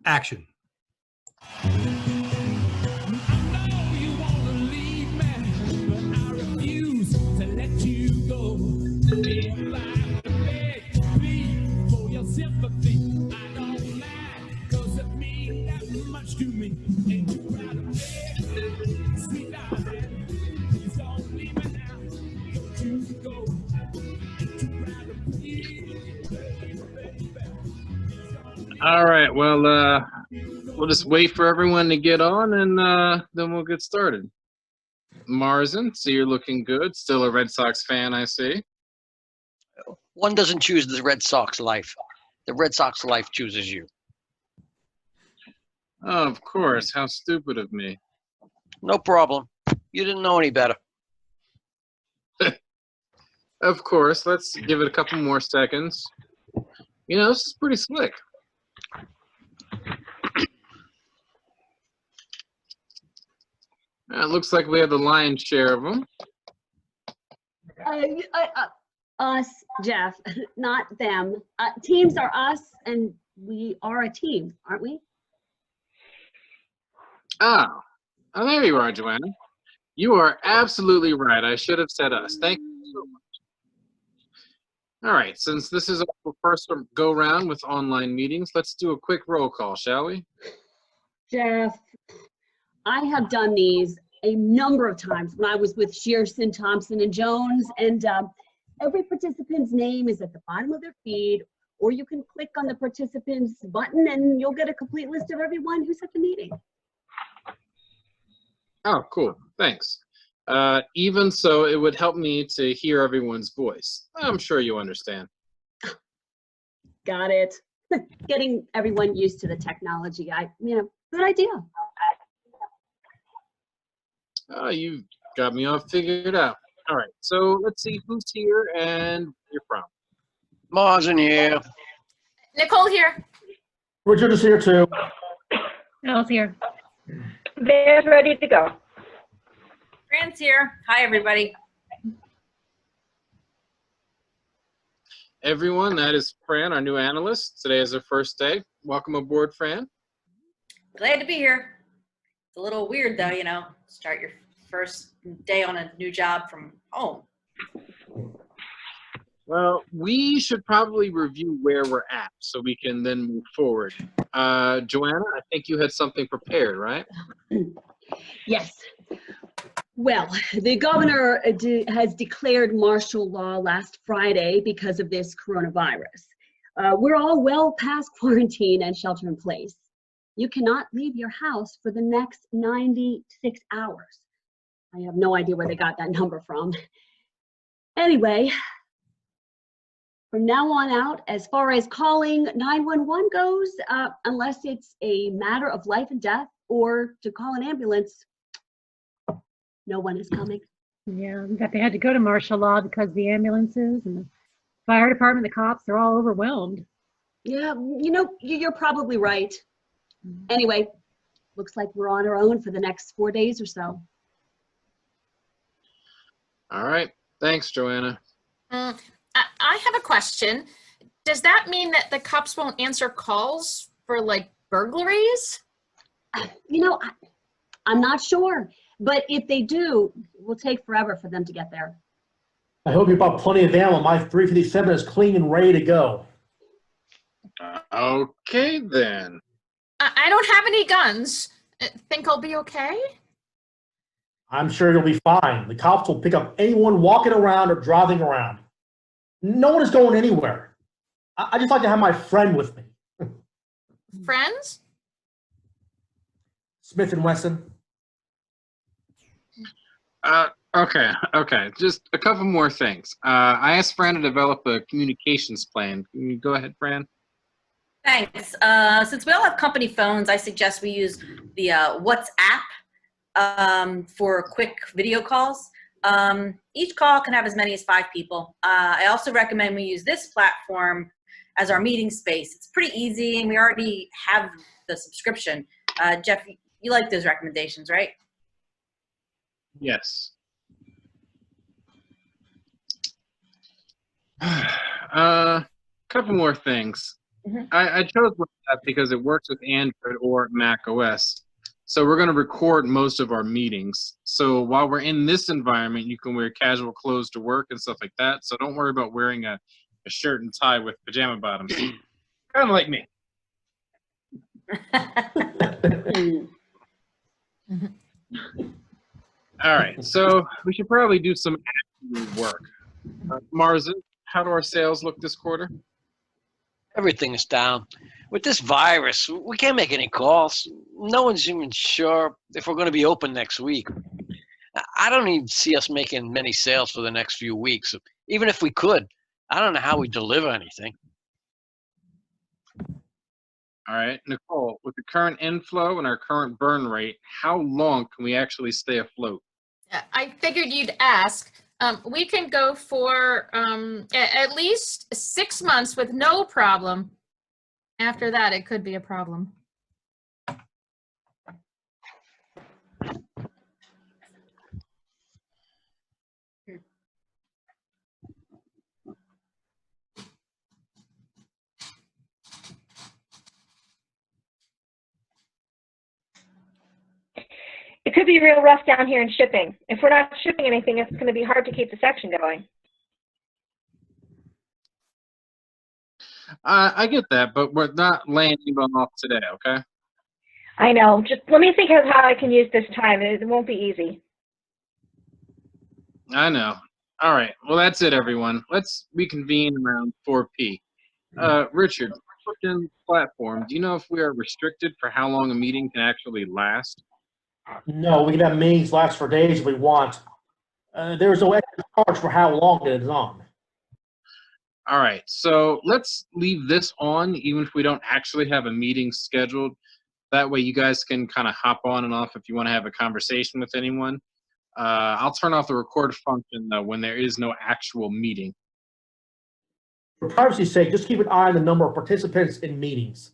Action. All right, well, we'll just wait for everyone to get on, and then we'll get started. Marzin, so you're looking good. Still a Red Sox fan, I see. One doesn't choose the Red Sox life. The Red Sox life chooses you. Oh, of course. How stupid of me. No problem. You didn't know any better. Of course. Let's give it a couple more seconds. You know, this is pretty slick. It looks like we have the lion's share of them. Us, Jeff, not them. Teams are us, and we are a team, aren't we? Oh, there you are, Joanna. You are absolutely right. I should have said us. Thank you so much. All right, since this is our first go-round with online meetings, let's do a quick roll call, shall we? Jeff, I have done these a number of times when I was with Shearson, Thompson, and Jones, and every participant's name is at the bottom of their feed, or you can click on the participants button and you'll get a complete list of everyone who's at the meeting. Oh, cool. Thanks. Even so, it would help me to hear everyone's voice. I'm sure you understand. Got it. Getting everyone used to the technology. Good idea. Oh, you got me all figured out. All right, so let's see who's here and where you're from. Marzin here. Nicole here. Richard is here too. Elle's here. Bear's ready to go. Fran's here. Hi, everybody. Everyone, that is Fran, our new analyst. Today is her first day. Welcome aboard, Fran. Glad to be here. It's a little weird, though, you know, start your first day on a new job from home. Well, we should probably review where we're at so we can then move forward. Joanna, I think you had something prepared, right? Yes. Well, the governor has declared martial law last Friday because of this coronavirus. We're all well past quarantine and shelter in place. You cannot leave your house for the next 96 hours. I have no idea where they got that number from. Anyway, from now on out, as far as calling 911 goes, unless it's a matter of life and death or to call an ambulance, no one is coming. Yeah, that they had to go to martial law because the ambulances and the fire department, the cops, they're all overwhelmed. Yeah, you know, you're probably right. Anyway, looks like we're on our own for the next 4 days or so. All right. Thanks, Joanna. I have a question. Does that mean that the cops won't answer calls for, like, burglaries? You know, I'm not sure. But if they do, it will take forever for them to get there. I hope you bought plenty of ammo. My 357 is clean and ready to go. Okay, then. I don't have any guns. Think I'll be okay? I'm sure you'll be fine. The cops will pick up anyone walking around or driving around. No one is going anywhere. I just like to have my friend with me. Friends? Smith & Wesson. Okay. Just a couple more things. I asked Fran to develop a communications plan. Can you go ahead, Fran? Thanks. Since we all have company phones, I suggest we use the WhatsApp for quick video calls. Each call can have as many as 5 people. I also recommend we use this platform as our meeting space. It's pretty easy, and we already have the subscription. Jeff, you like those recommendations, right? Yes. Couple more things. I chose WhatsApp because it works with Android or Mac OS. So we're going to record most of our meetings. So while we're in this environment, you can wear casual clothes to work and stuff like that. So don't worry about wearing a shirt and tie with pajama bottoms. Kind of like me. All right. So we should probably do some actual work. Marzin, how do our sales look this quarter? Everything is down. With this virus, we can't make any calls. No one's even sure if we're going to be open next week. I don't even see us making many sales for the next few weeks. Even if we could, I don't know how we deliver anything. All right, Nicole, with the current inflow and our current burn rate, how long can we actually stay afloat? I figured you'd ask. We can go for at least 6 months with no problem. After that, it could be a problem. It could be real rough down here in shipping. If we're not shipping anything, it's going to be hard to keep the section going. I get that, but we're not laying anyone off today, okay? I know. Just let me think of how I can use this time. It won't be easy. I know. All right, well, that's it, everyone. Let's reconvene around 4 p. Richard, in platform, do you know if we are restricted for how long a meeting can actually last? No, we can have meetings last for days if we want. There's no extra charge for how long it is on. All right, so let's leave this on even if we don't actually have a meeting scheduled. That way you guys can kind of hop on and off if you want to have a conversation with anyone. I'll turn off the record function though when there is no actual meeting. For privacy's sake, just keep an eye on the number of participants in meetings.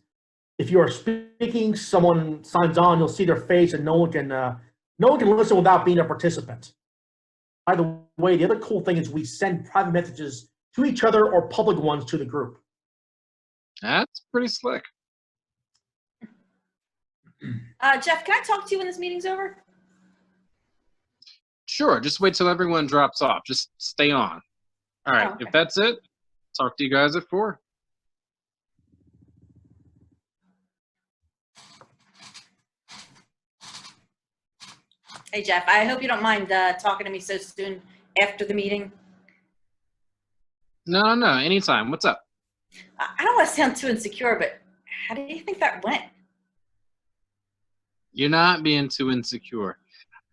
If you are speaking, someone signs on, you'll see their face, and no one can listen without being a participant. By the way, the other cool thing is we send private messages to each other or public ones to the group. That's pretty slick. Jeff, can I talk to you when this meeting's over? Sure, just wait till everyone drops off. Just stay on. All right, okay. If that's it, talk to you guys at 4. Hey, Jeff, I hope you don't mind talking to me so soon after the meeting. No, anytime. What's up? I don't want to sound too insecure, but how do you think that went? You're not being too insecure.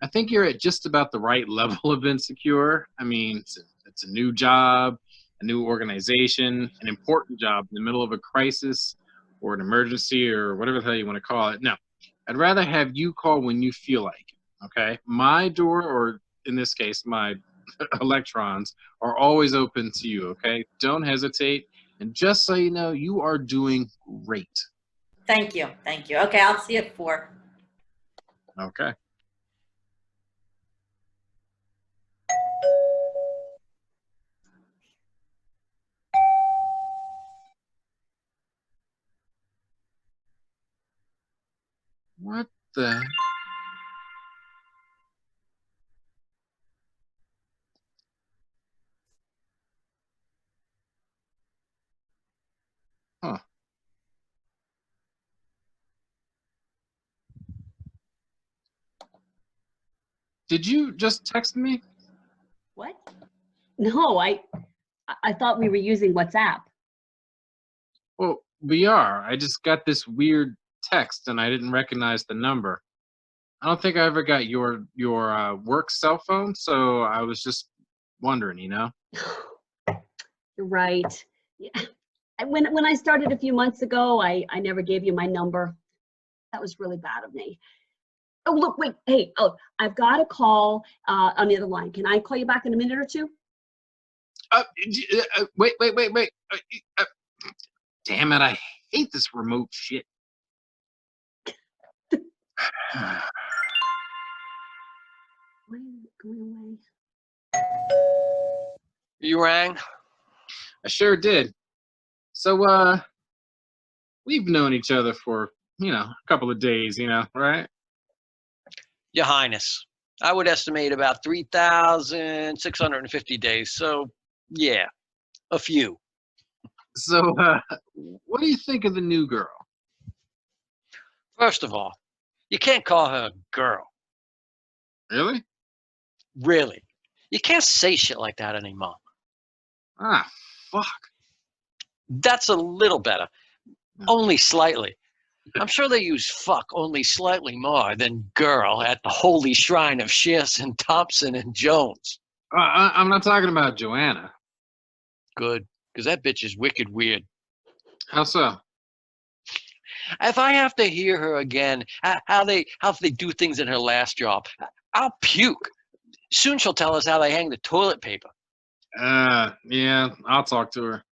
I think you're at just about the right level of insecure. I mean, it's a new job, a new organization, an important job in the middle of a crisis or an emergency or whatever the hell you want to call it. No, I'd rather have you call when you feel like it, okay? My door, or in this case, my electrons, are always open to you, okay? Don't hesitate. And just so you know, you are doing great. Thank you. Thank you. Okay, I'll see you at 4. Okay. What the? Huh. Did you just text me? What? No, I thought we were using WhatsApp. Well, we are. I just got this weird text and I didn't recognize the number. I don't think I ever got your work cell phone, so I was just wondering, you know? You're right. Yeah. When I started a few months ago, I never gave you my number. That was really bad of me. Oh, look, wait, hey, I've got a call on the other line. Can I call you back in a minute or two? Wait. Damn it, I hate this remote shit. Why is it going away? You rang? I sure did. So, We've known each other for, a couple of days, right? Your Highness, I would estimate about 3,650 days. So, yeah, a few. So, what do you think of the new girl? First of all, you can't call her a girl. Really? Really. You can't say shit like that anymore. Ah, fuck. That's a little better. Only slightly. I'm sure they use fuck only slightly more than girl at the holy shrine of Shearson, Thompson, and Jones. I'm not talking about Joanna. Good, because that bitch is wicked weird. How so? If I have to hear her again, how they do things in her last job, I'll puke. Soon she'll tell us how they hang the toilet paper. Yeah, I'll talk to her.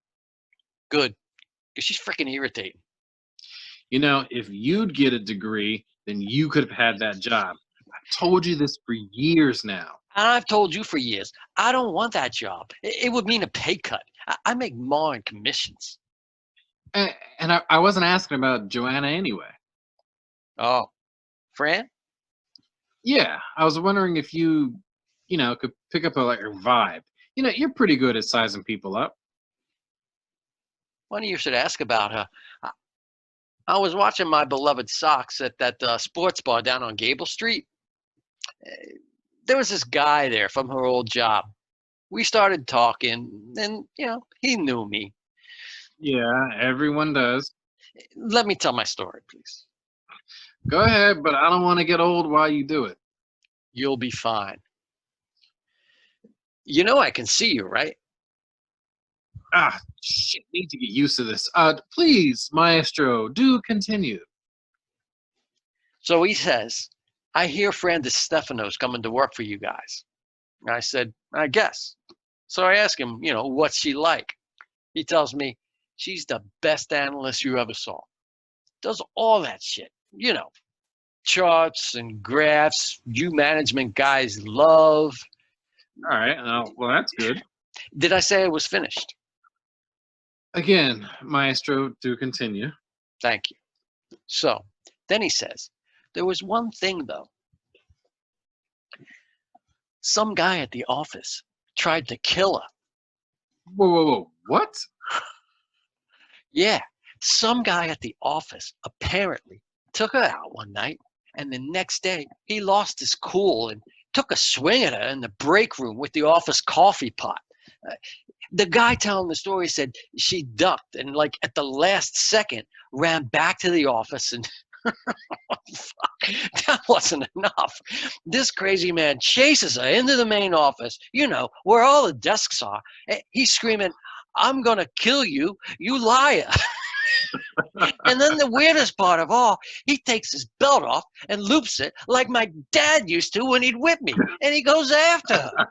Good, because she's freaking irritating. If you'd get a degree, then you could have had that job. I've told you this for years now. I've told you for years, I don't want that job. It would mean a pay cut. I make more in commissions. And I wasn't asking about Joanna anyway. Oh, Fran? Yeah, I was wondering if you, could pick up her vibe. You're pretty good at sizing people up. Funny you should ask about her. I was watching my beloved Sox at that sports bar down on Gable Street. There was this guy there from her old job. We started talking, and, he knew me. Yeah, everyone does. Let me tell my story, please. Go ahead, but I don't want to get old while you do it. You'll be fine. I can see you, right? Ah, shit, need to get used to this. Please, Maestro, do continue. So he says, I hear Fran DeStefano's coming to work for you guys. I said, I guess. So I ask him, what's she like? He tells me, she's the best analyst you ever saw. Does all that shit, charts and graphs you management guys love. All right, well, that's good. Did I say I was finished? Again, Maestro, do continue. Thank you. So then he says, there was one thing though. Some guy at the office tried to kill her. Whoa, what? Yeah, some guy at the office apparently took her out one night, and the next day he lost his cool and took a swing at her in the break room with the office coffee pot. The guy telling the story said she ducked and, at the last second, ran back to the office and that wasn't enough. This crazy man chases her into the main office, where all the desks are. He's screaming, I'm going to kill you, you liar. And then the weirdest part of all, he takes his belt off and loops it like my dad used to when he'd whip me. And he goes after her.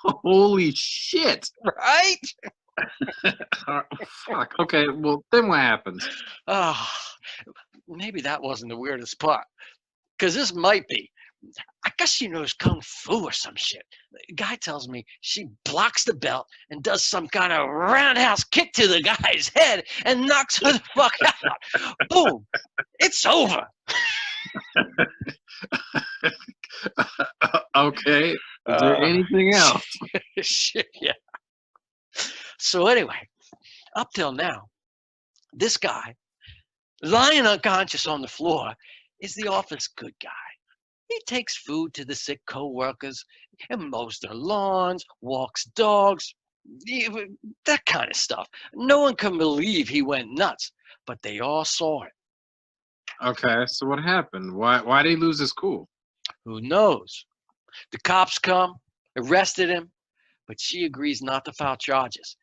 Holy shit. Right? Fuck. Okay, well, then what happens? Oh, maybe that wasn't the weirdest part. Because this might be. I guess she knows Kung Fu or some shit. The guy tells me she blocks the belt and does some kind of roundhouse kick to the guy's head and knocks her the fuck out. Boom. It's over. Okay. Is there anything else? Shit, yeah. So anyway, up till now, this guy, lying unconscious on the floor, is the office good guy. He takes food to the sick co-workers and mows their lawns, walks dogs, that kind of stuff. No one can believe he went nuts, but they all saw it. Okay, so what happened? Why did he lose his cool? Who knows? The cops come, arrested him, but she agrees not to file charges.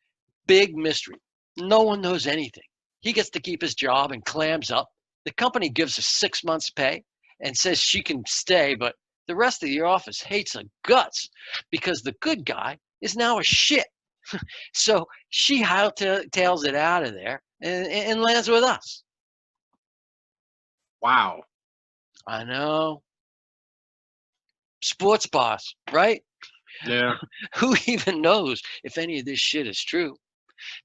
Big mystery. No one knows anything. He gets to keep his job and clams up. The company gives her 6 months' pay and says she can stay, but the rest of the office hates her guts because the good guy is now a shit. So she hightails it out of there and lands with us. Wow. I know. Sports boss, right? Yeah. Who even knows if any of this shit is true?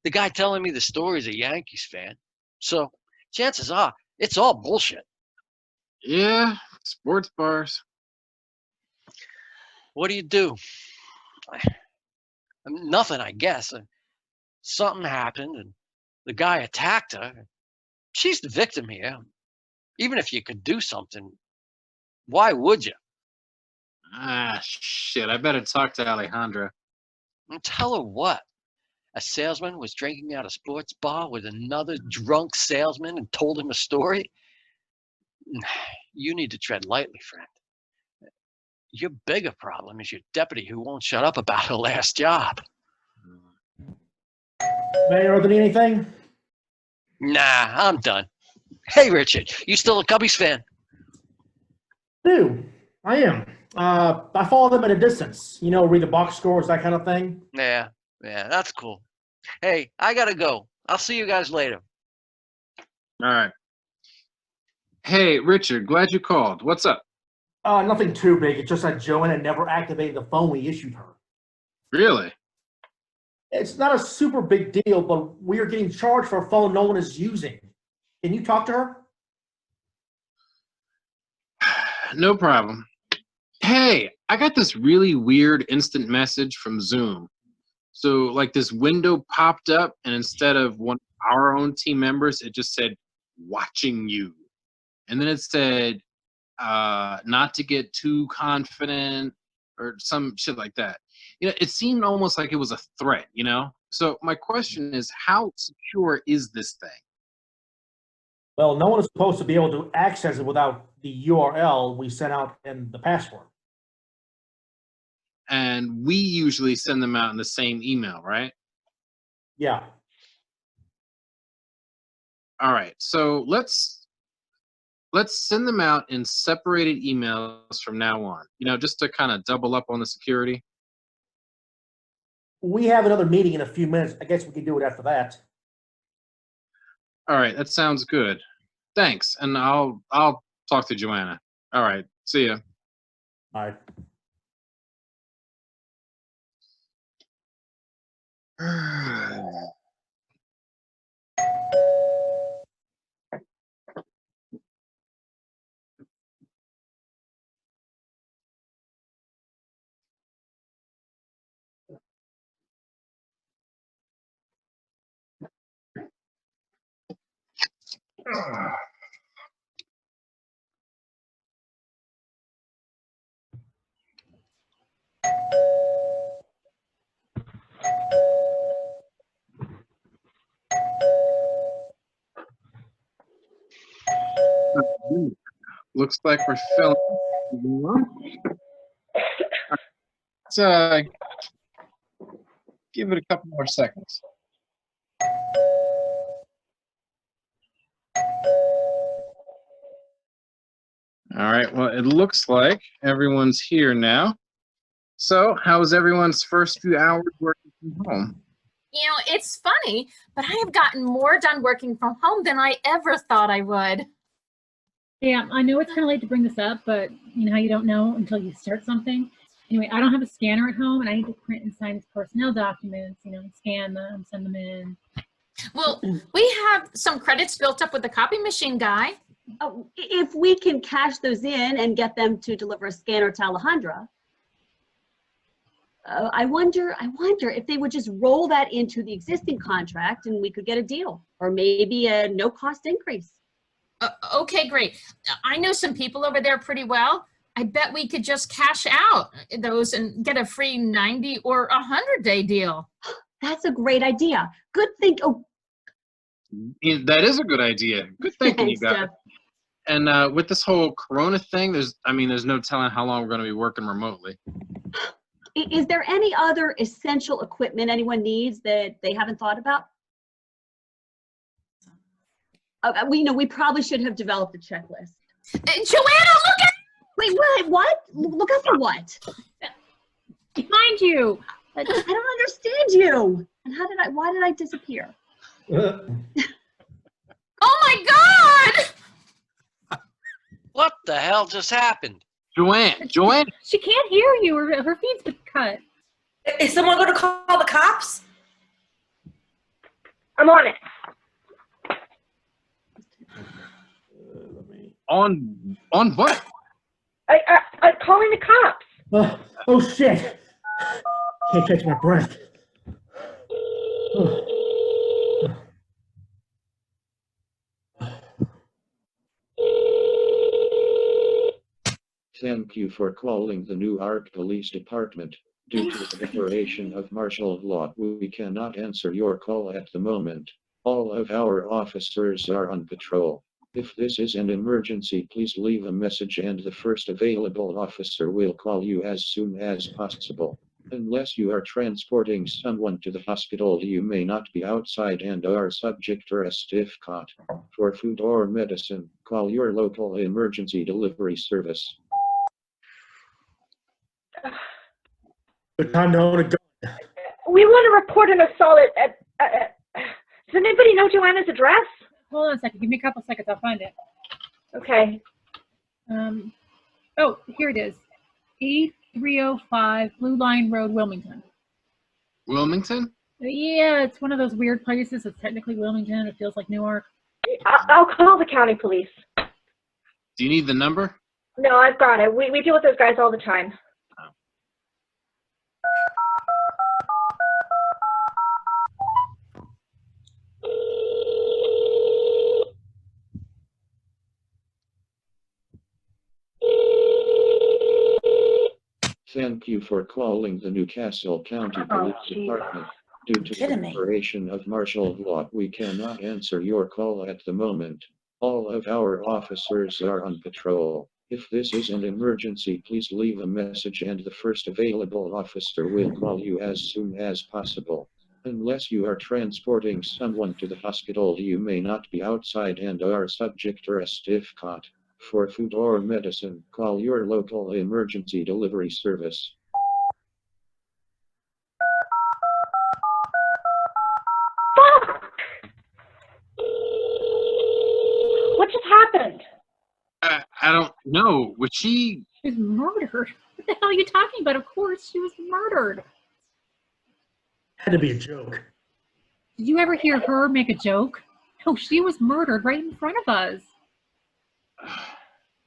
The guy telling me the story is a Yankees fan. So chances are it's all bullshit. Yeah, sports bars. What do you do? Nothing, I guess. Something happened and the guy attacked her. She's the victim here. Even if you could do something, why would you? Ah, shit. I better talk to Alejandra. And tell her what? A salesman was drinking at a sports bar with another drunk salesman and told him a story? You need to tread lightly, friend. Your bigger problem is your deputy who won't shut up about her last job. Mayor, other than anything? Nah, I'm done. Hey, Richard, you still a Cubbies fan? Do. I am. I follow them at a distance. You know, read the box scores, that kind of thing. Yeah, that's cool. Hey, I gotta go. I'll see you guys later. All right. Hey, Richard, glad you called. What's up? Nothing too big. It's just that Joanna never activated the phone we issued her. Really? It's not a super big deal, but we are getting charged for a phone no one is using. Can you talk to her? No problem. Hey, I got this really weird instant message from Zoom. So, like, this window popped up, and instead of one of our own team members, it just said, watching you. And then it said, not to get too confident, or some shit like that. You know, it seemed almost like it was a threat, you know? So, my question is, how secure is this thing? Well, no one is supposed to be able to access it without the URL we sent out and the password. And we usually send them out in the same email, right? Yeah. All right, so let's send them out in separated emails from now on, you know, just to kind of double up on the security. We have another meeting in a few minutes. I guess we can do it after that. All right, that sounds good. Thanks, and I'll talk to Joanna. All right, see ya. All right. Looks like we're filling. Let's give it a couple more seconds. All right, well, it looks like everyone's here now. So, how was everyone's first few hours working from home? You know, it's funny, but I have gotten more done working from home than I ever thought I would. Yeah, I know it's kind of late to bring this up, but you know how you don't know until you start something. Anyway, I don't have a scanner at home, and I need to print and sign personnel documents, you know, scan them, send them in. Well, we have some credits built up with the copy machine guy. Oh, if we can cash those in and get them to deliver a scanner to Alejandra, I wonder if they would just roll that into the existing contract and we could get a deal, or maybe a no-cost increase. Okay, great. I know some people over there pretty well. I bet we could just cash out those and get a free 90 or 100-day deal. That's a great idea. Good think. Oh, That is a good idea. Good thinking, you thanks, guys. Jeff. And with this whole Corona thing, there's no telling how long we're going to be working remotely. Is there any other essential equipment anyone needs that they haven't thought about? We probably should have developed a checklist. Joanna, look at. Wait, what? Look up for what? Behind you. I don't understand you. And why did I disappear? Oh my God! What the hell just happened? Joanne! She can't hear you. Her feed's been cut. Is someone going to call the cops? I'm on it. On what? I'm calling the cops. Oh shit! Can't catch my breath. Thank you for calling the Newark Police Department. Due to the declaration of martial law, we cannot answer your call at the moment. All of our officers are on patrol. If this is an emergency, please leave a message and the first available officer will call you as soon as possible. Unless you are transporting someone to the hospital, you may not be outside and are subject to arrest if caught. For food or medicine, call your local emergency delivery service. Good time to own a gun. We want to report an assault does anybody know Joanna's address? Hold on a second. Give me a couple seconds. I'll find it. Okay. Oh, here it is. E305 Blue Line Road, Wilmington. Wilmington? Yeah, it's one of those weird places. It's technically Wilmington. It feels like Newark. I'll call the county police. Do you need the number? No, I've got it. We deal with those guys all the time. Thank you for calling the Newcastle County Police Department. Due to the declaration of martial law, we cannot answer your call at the moment. All of our officers are on patrol. If this is an emergency, please leave a message and the first available officer will call you as soon as possible. Unless you are transporting someone to the hospital, you may not be outside and are subject to arrest if caught. For food or medicine, call your local emergency delivery service. Fuck! What just happened? I don't know. Was she? She was murdered. What the hell are you talking about? Of course, she was murdered. Had to be a joke. Did you ever hear her make a joke? No, she was murdered right in front of us.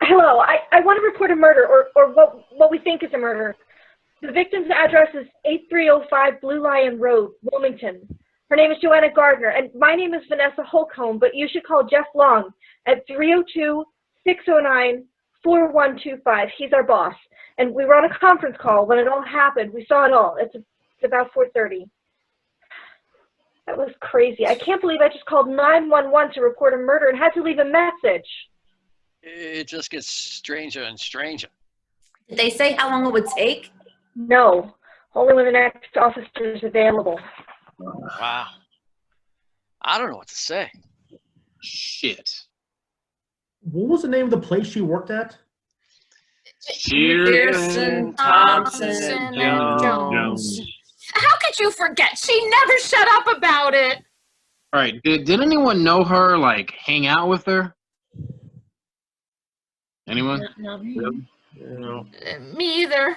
Hello, I want to report a murder, or what we think is a murder. The victim's address is 8305 Blue Lion Road, Wilmington. Her name is Joanna Gardner, and my name is Vanessa Holcomb, but you should call Jeff Long at 302-609-4125. He's our boss. And we were on a conference call when it all happened. We saw it all. It's about 4:30. That was crazy. I can't believe I just called 911 to report a murder and had to leave a message. It just gets stranger and stranger. Did they say how long it would take? No, only when the next officer is available. Wow. I don't know what to say. Shit. What was the name of the place you worked at? Pearson, Thompson, and Jones. How could you forget? She never shut up about it. All right. Did anyone know her? Like, hang out with her? Anyone? Not me. Really? No. Me either.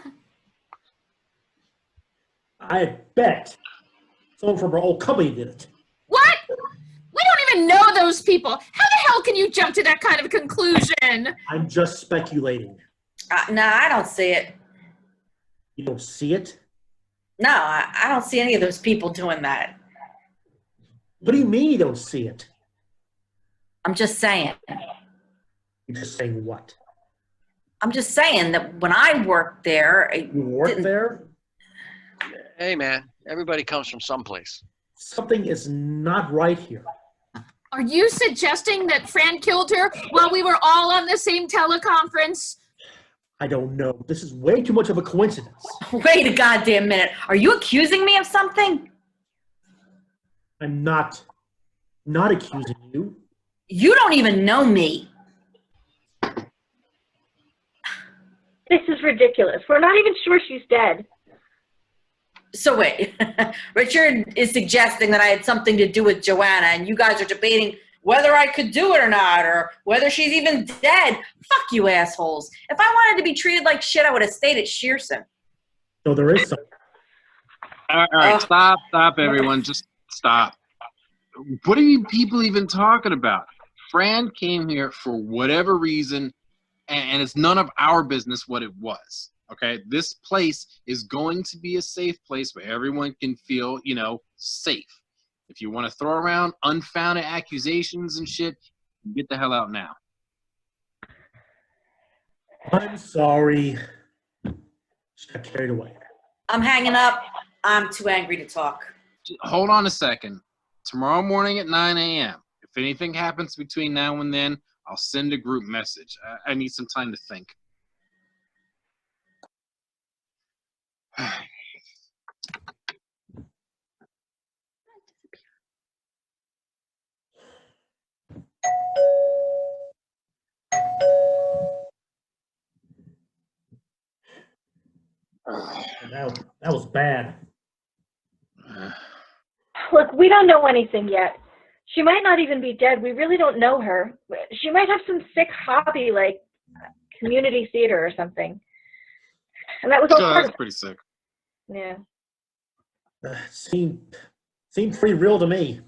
I bet someone from our old company did it. What? We don't even know those people. How the hell can you jump to that kind of conclusion? I'm just speculating. No, I don't see it. You don't see it? No, I don't see any of those people doing that. What do you mean you don't see it? I'm just saying. You're just saying what? I'm just saying that when I worked there, You worked there? Hey, man, everybody comes from someplace. Something is not right here. Are you suggesting that Fran killed her while we were all on the same teleconference? I don't know. This is way too much of a coincidence. Wait a goddamn minute. Are you accusing me of something? I'm not accusing you. You don't even know me. This is ridiculous. We're not even sure she's dead. So wait, Richard is suggesting that I had something to do with Joanna, and you guys are debating whether I could do it or not, or whether she's even dead. Fuck you assholes. If I wanted to be treated like shit, I would have stayed at Shearson. So there is something. All right. Stop, everyone. Just stop. What are you people even talking about? Fran came here for whatever reason, and it's none of our business what it was. Okay, this place is going to be a safe place where everyone can feel, safe. If you want to throw around unfounded accusations and shit, get the hell out now. I'm sorry. Just got carried away. I'm hanging up. I'm too angry to talk. Hold on a second. Tomorrow morning at 9 a.m. If anything happens between now and then, I'll send a group message. I need some time to think. That was bad. Look, we don't know anything yet. She might not even be dead. We really don't know her. She might have some sick hobby like community theater or something. And that was all part That's of it. pretty sick. Yeah. Seemed pretty real to me.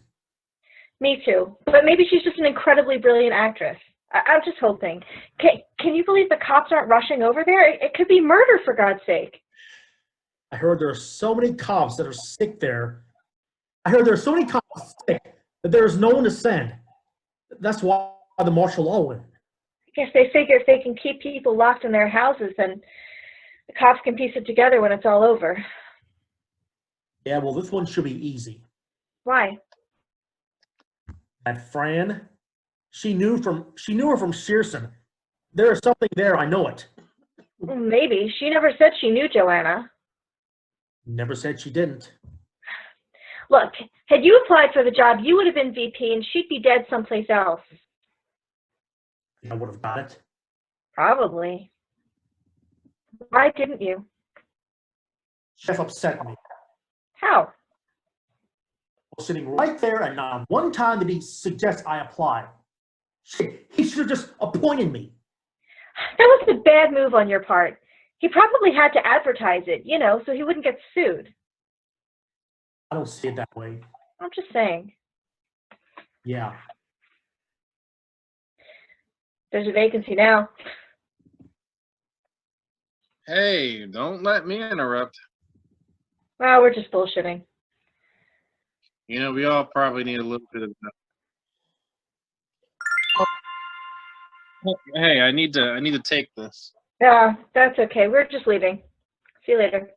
Me too. But maybe she's just an incredibly brilliant actress. I'm just hoping. Can you believe the cops aren't rushing over there? It could be murder, for God's sake. I heard there are so many cops that are sick there. I heard there are so many cops sick that there is no one to send. That's why the martial law went. I guess they figure if they can keep people locked in their houses, then the cops can piece it together when it's all over. Yeah, well, this one should be easy. Why? That Fran, she knew her from Shearson. There is something there, I know it. Maybe. She never said she knew Joanna. Never said she didn't. Look, had you applied for the job, you would have been VP and she'd be dead someplace else. I would have got it. Probably. Why didn't you? Chef upset me. How? I was sitting right there, and not one time did he suggest I apply. Shit, he should have just appointed me. That was a bad move on your part. He probably had to advertise it, so he wouldn't get sued. I don't see it that way. I'm just saying. Yeah. There's a vacancy now. Hey, don't let me interrupt. Well, we're just bullshitting. We all probably need a little bit of that. Hey, I need to take this. Yeah, that's okay. We're just leaving. See you later.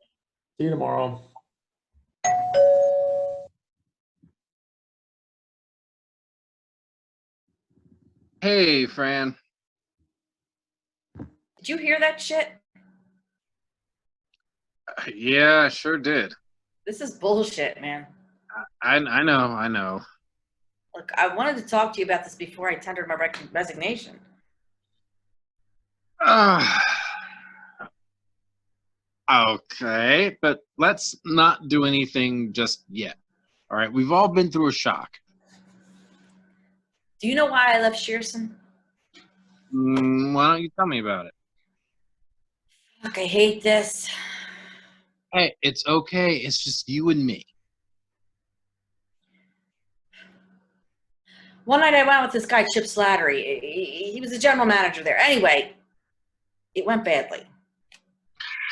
See you tomorrow. Hey, Fran. Did you hear that shit? Yeah, I sure did. This is bullshit, man. I know. Look, I wanted to talk to you about this before I tendered my resignation. Okay, but let's not do anything just yet. All right, we've all been through a shock. Do you know why I left Shearson? Why don't you tell me about it? Look, I hate this. Hey, it's okay. It's just you and me. One night I went with this guy, Chip Slattery. He was the general manager there. Anyway, it went badly.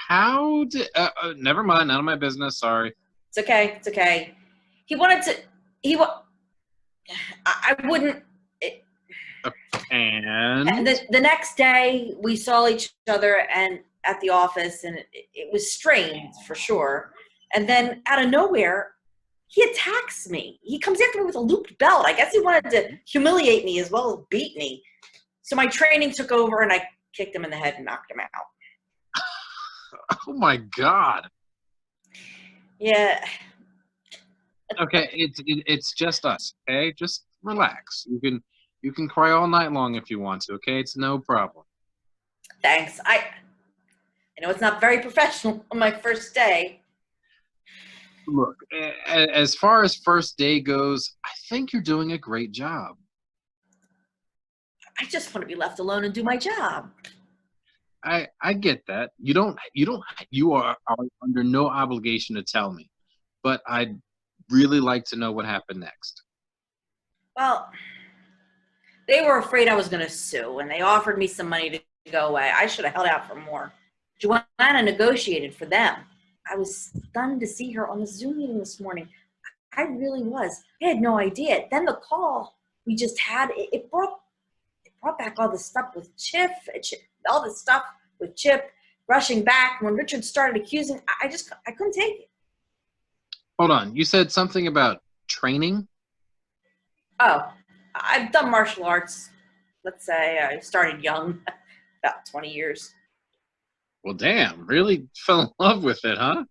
How did... never mind. None of my business. Sorry. It's okay. It's okay. He wanted to... I wouldn't... And? The next day, we saw each other and at the office, and it was strange, for sure. And then, out of nowhere, he attacks me. He comes after me with a looped belt. I guess he wanted to humiliate me as well as beat me. So my training took over, and I kicked him in the head and knocked him out. Oh, my God. Yeah. Okay, it's just us, okay? Just relax. You can cry all night long if you want to, okay? It's no problem. Thanks. I know it's not very professional on my first day. Look, as far as first day goes, I think you're doing a great job. I just want to be left alone and do my job. I get that. You are under no obligation to tell me, but I'd really like to know what happened next. Well, They were afraid I was going to sue, and they offered me some money to go away. I should have held out for more. Joanna negotiated for them. I was stunned to see her on the Zoom meeting this morning. I really was. I had no idea. Then the call we just had, it brought back all the stuff with Chip, all the stuff with Chip rushing back. When Richard started accusing, I couldn't take it. Hold on. You said something about training? Oh, I've done martial arts. Let's say I started young, about 20 years. Well, damn. Really fell in love with it, huh?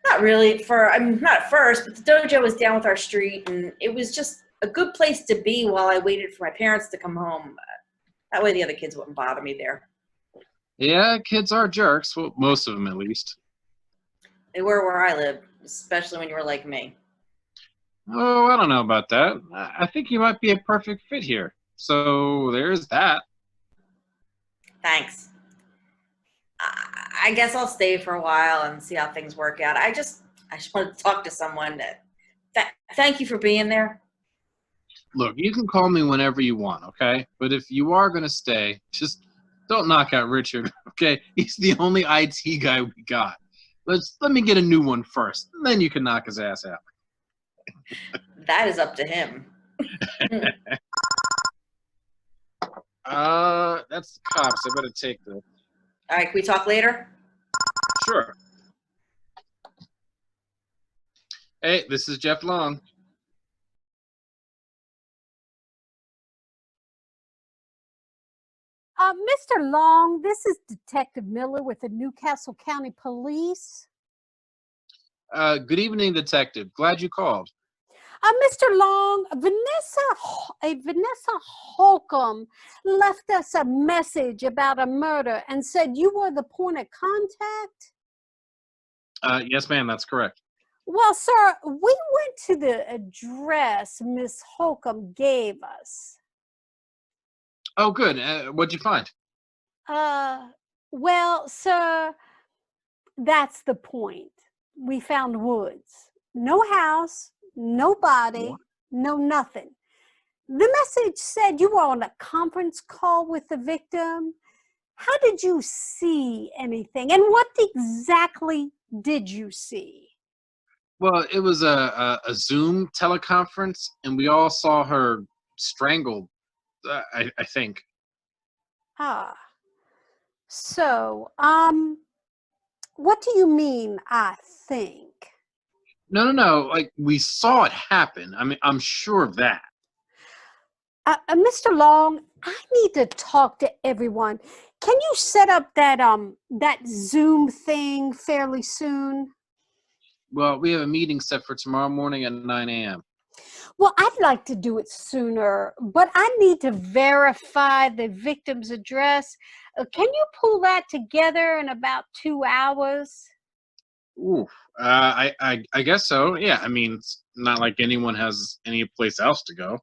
Not really not at first, but the dojo was down with our street, and it was just a good place to be while I waited for my parents to come home. That way the other kids wouldn't bother me there. Yeah, kids are jerks. Well, most of them at least. They were where I lived, especially when you were like me. Oh, I don't know about that. I think you might be a perfect fit here. So there's that. Thanks. I guess I'll stay for a while and see how things work out. I just wanted to talk to someone. Thank you for being there. Look, you can call me whenever you want, okay? But if you are going to stay, just don't knock out Richard, okay? He's the only IT guy we got. Let me get a new one first, and then you can knock his ass out. That is up to him. That's the cops. I better take this. All right, can we talk later? Sure. Hey, this is Jeff Long. Mr. Long, this is Detective Miller with the Newcastle County Police. Good evening, Detective. Glad you called. Mr. Long, Vanessa Holcomb left us a message about a murder and said you were the point of contact. Yes, ma'am, that's correct. Well, sir, we went to the address Miss Holcomb gave us. Oh, good. What'd you find? Well, sir, that's the point. We found woods. No house, no body, no nothing. The message said you were on a conference call with the victim. How did you see anything? And what exactly did you see? Well, it was a Zoom teleconference, and we all saw her strangled, I think. Ah. So, what do you mean, I think? No. Like, we saw it happen. I mean, I'm sure of that. Mr. Long, I need to talk to everyone. Can you set up that Zoom thing fairly soon? Well, we have a meeting set for tomorrow morning at 9 a.m. Well, I'd like to do it sooner, but I need to verify the victim's address. Can you pull that together in about 2 hours? Ooh, I guess so. Yeah, I mean, it's not like anyone has any place else to go.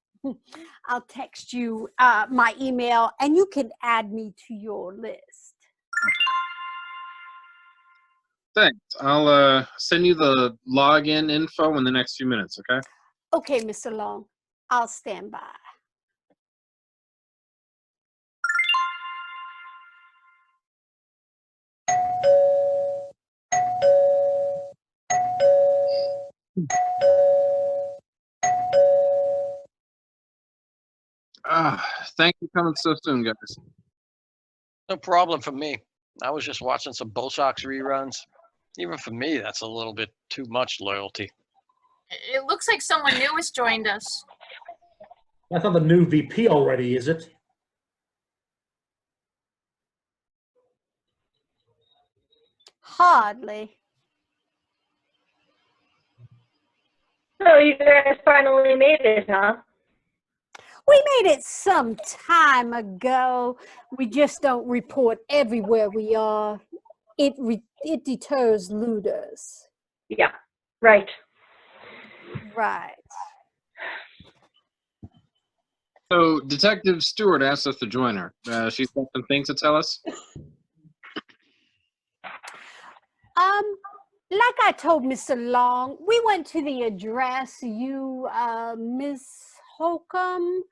I'll text you my email, and you can add me to your list. Thanks. I'll send you the login info in the next few minutes, okay? Okay, Mr. Long, I'll stand by. Thanks for coming so soon, guys. No problem for me. I was just watching some Bull Sox reruns. Even for me, that's a little bit too much loyalty. It looks like someone new has joined us. That's not the new VP already, is it? Hardly. So you guys finally made it, huh? We made it some time ago. We just don't report everywhere we are. It deters looters. Yeah, right. Right. So, Detective Stewart asked us to join her. She's got some things to tell us. Like I told Mr. Long, we went to the address Miss Holcomb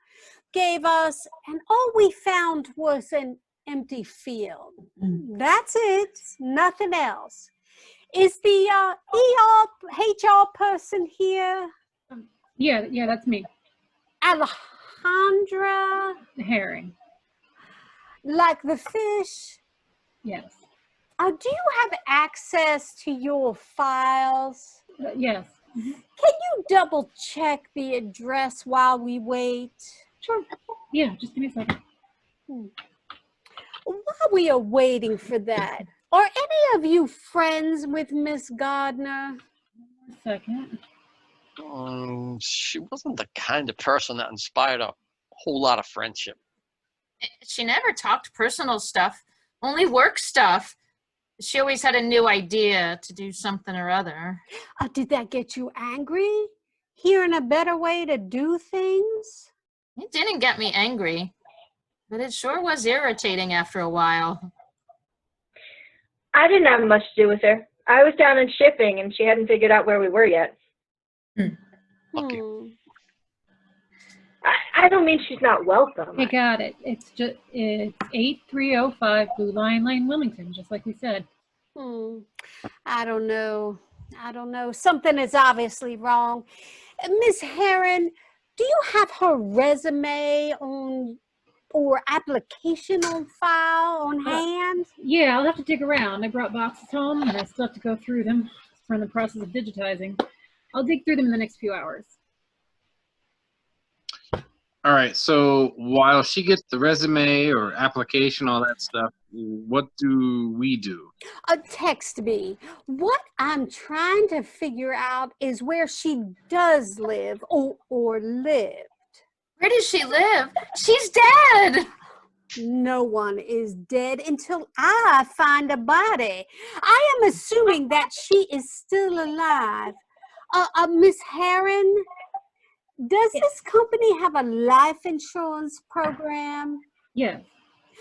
gave us, and all we found was an empty field. That's it, nothing else. Is the HR person here? Yeah, that's me. Alejandra, Herring. like the fish? Yes. Do you have access to your files? Yes. Can you double check the address while we wait? Sure. Yeah, just give me a second. While we are waiting for that, are any of you friends with Miss Gardner? A second. She wasn't the kind of person that inspired a whole lot of friendship. She never talked personal stuff, only work stuff. She always had a new idea to do something or other. Did that get you angry? Hearing a better way to do things? It didn't get me angry, but it sure was irritating after a while. I didn't have much to do with her. I was down in shipping, and she hadn't figured out where we were yet. Okay. I don't mean she's not welcome. I got it. It's 8305 Blue Lion Lane, Wilmington, just like we said. I don't know. Something is obviously wrong. Miss Herron, do you have her resume on or application on file on hand? Yeah, I'll have to dig around. I brought boxes home and I still have to go through them. We're in the process of digitizing. I'll dig through them in the next few hours. All right, so while she gets the resume or application, all that stuff, what do we do? Text me. What I'm trying to figure out is where she does live or lived. Where does she live? She's dead! No one is dead until I find a body. I am assuming that she is still alive. Miss Herron, does this company have a life insurance program? Yes.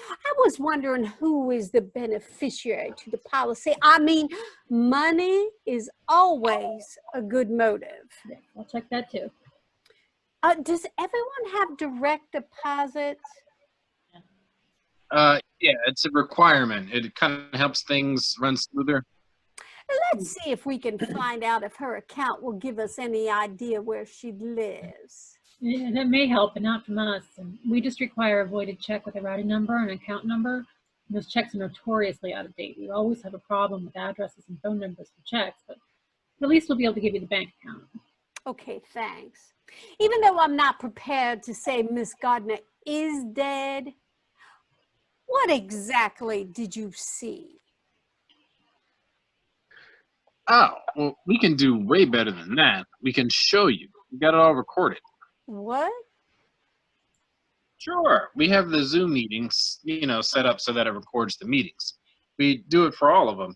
I was wondering who is the beneficiary to the policy. I mean, money is always a good motive. Yeah, I'll check that too. Does everyone have direct deposits? Yeah, it's a requirement. It kind of helps things run smoother. Let's see if we can find out if her account will give us any idea where she lives. Yeah, that may help, but not from us. And we just require a voided check with a routing number and account number. And those checks are notoriously out of date. We always have a problem with addresses and phone numbers for checks, but at least we'll be able to give you the bank account. Okay, thanks. Even though I'm not prepared to say Miss Gardner is dead, what exactly did you see? Oh, well, we can do way better than that. We can show you. We got it all recorded. What? Sure. We have the Zoom meetings, set up so that it records the meetings. We do it for all of them.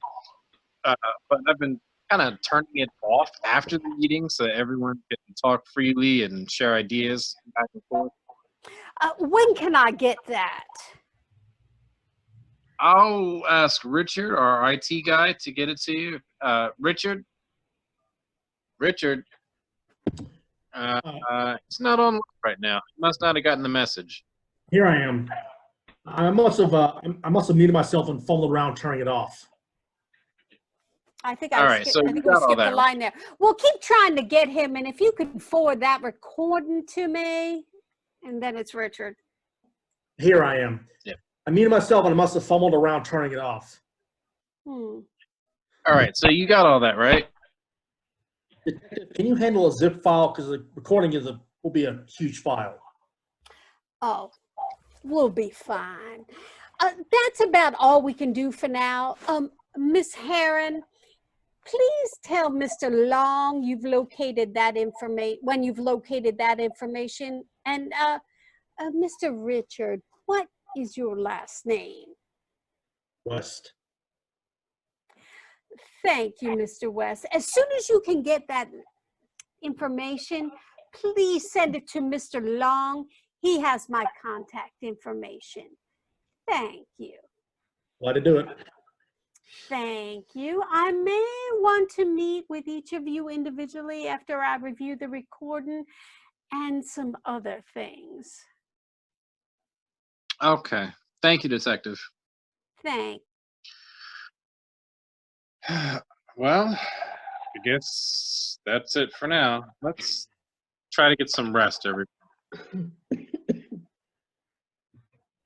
But I've been kind of turning it off after the meeting so that everyone can talk freely and share ideas back and forth. When can I get that? I'll ask Richard, our IT guy, to get it to you. Richard? It's not online right now. He must not have gotten the message. Here I am. I must have muted myself and fumbled around turning it off. I think All right, so you got all skipped that, the line there. Well, keep trying to get him, and if you could forward that recording to me, and then it's Richard. Here I am. Yep. I muted myself and I must have fumbled around turning it off. All right, so you got all that, right? Can you handle a zip file? Because the recording will be a huge file. Oh, we'll be fine. That's about all we can do for now. Miss Herron, please tell Mr. Long you've located that information, when you've located that information. And Mr. Richard, what is your last name? West. Thank you, Mr. West. As soon as you can get that information, please send it to Mr. Long. He has my contact information. Thank you. Glad to do it. Thank you. I may want to meet with each of you individually after I review the recording. and some other things. Okay. Thank you, Detective. Thanks. Well, I guess that's it for now. Let's try to get some rest, everybody.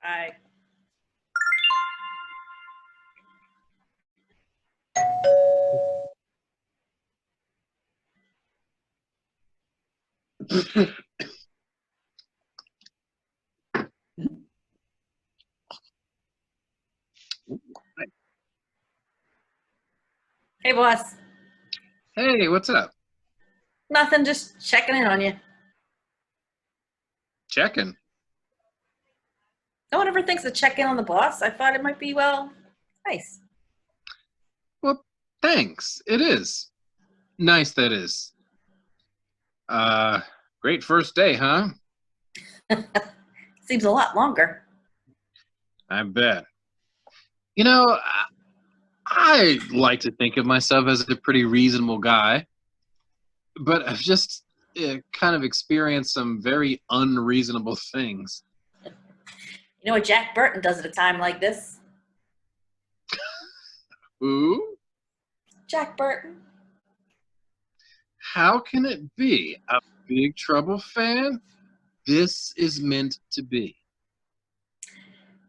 I. Hey, boss. Hey, what's up? Nothing, just checking in on you. Checking. No one ever thinks to check in on the boss. I thought it might be, well, nice. Well, thanks. It is. Nice, that is. Great first day, huh? Seems a lot longer. I bet. You know, I like to think of myself as a pretty reasonable guy, but I've just kind of experienced some very unreasonable things. You know what Jack Burton does at a time like this? Who? Jack Burton. How can it be? A Big Trouble fan? This is meant to be.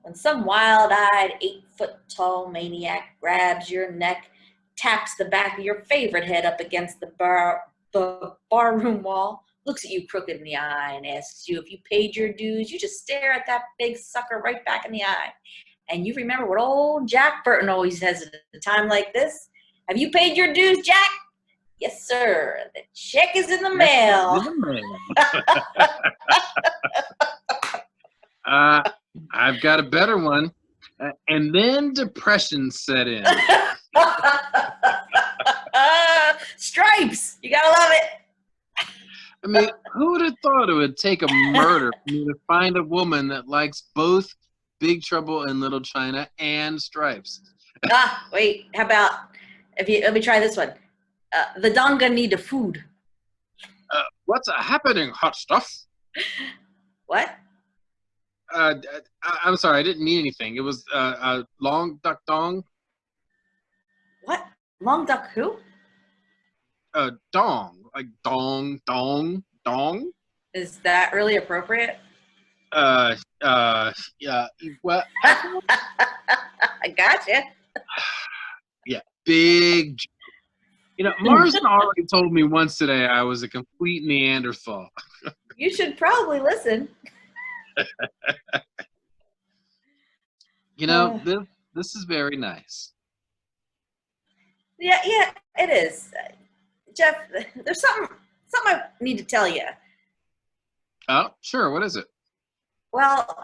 When some wild-eyed, 8-foot-tall maniac grabs your neck, taps the back of your favorite head up against the barroom wall, looks at you crooked in the eye, and asks you if you paid your dues, you just stare at that big sucker right back in the eye. And you remember what old Jack Burton always says at a time like this? Have you paid your dues, Jack? Yes, sir. The check is in the mail. I've got a better one. And then depression set in. Stripes. You gotta love it. I mean, who would have thought it would take a murder for me to find a woman that likes both Big Trouble in Little China and Stripes? Wait. How about let me try this one. The donga need the food. What's happening, hot stuff? What? I'm sorry, I didn't mean anything. It was long duck dong. What? Long duck who? Dong, like dong, dong, dong. Is that really appropriate? Yeah. Well, I gotcha. yeah, big. You know, Marston already told me once today I was a complete Neanderthal. You should probably listen. You know, this is very nice. Yeah, it is. Jeff, there's something I need to tell you. Oh, sure. What is it? Well,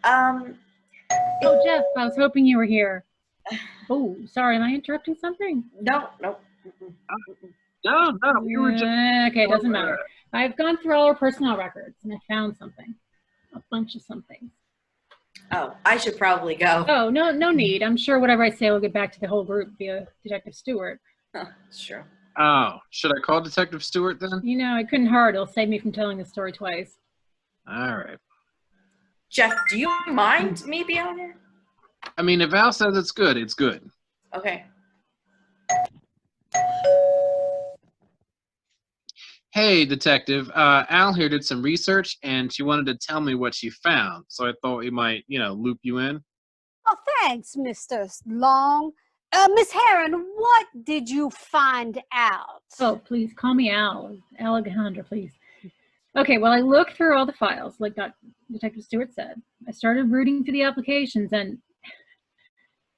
Oh, Jeff, I was hoping you were here. Oh, sorry, am I interrupting something? No. No. We were just. Okay, it doesn't matter. I've gone through all our personnel records and I found something. A bunch of something. Oh, I should probably go. Oh, no need. I'm sure whatever I say will get back to the whole group via Detective Stewart. Sure. Oh, should I call Detective Stewart then? You know, I couldn't hard. It'll save me from telling the story twice. All right. Jeff, do you mind me being on here? I mean, if Al says it's good, it's good. Okay. Hey, Detective. Al here did some research, and she wanted to tell me what she found. So I thought we might, loop you in. Oh, thanks, Mr. Long. Miss Heron, what did you find out? Oh, please call me Al. Alejandra, please. Okay, well, I looked through all the files, like Detective Stewart said. I started rooting through the applications, and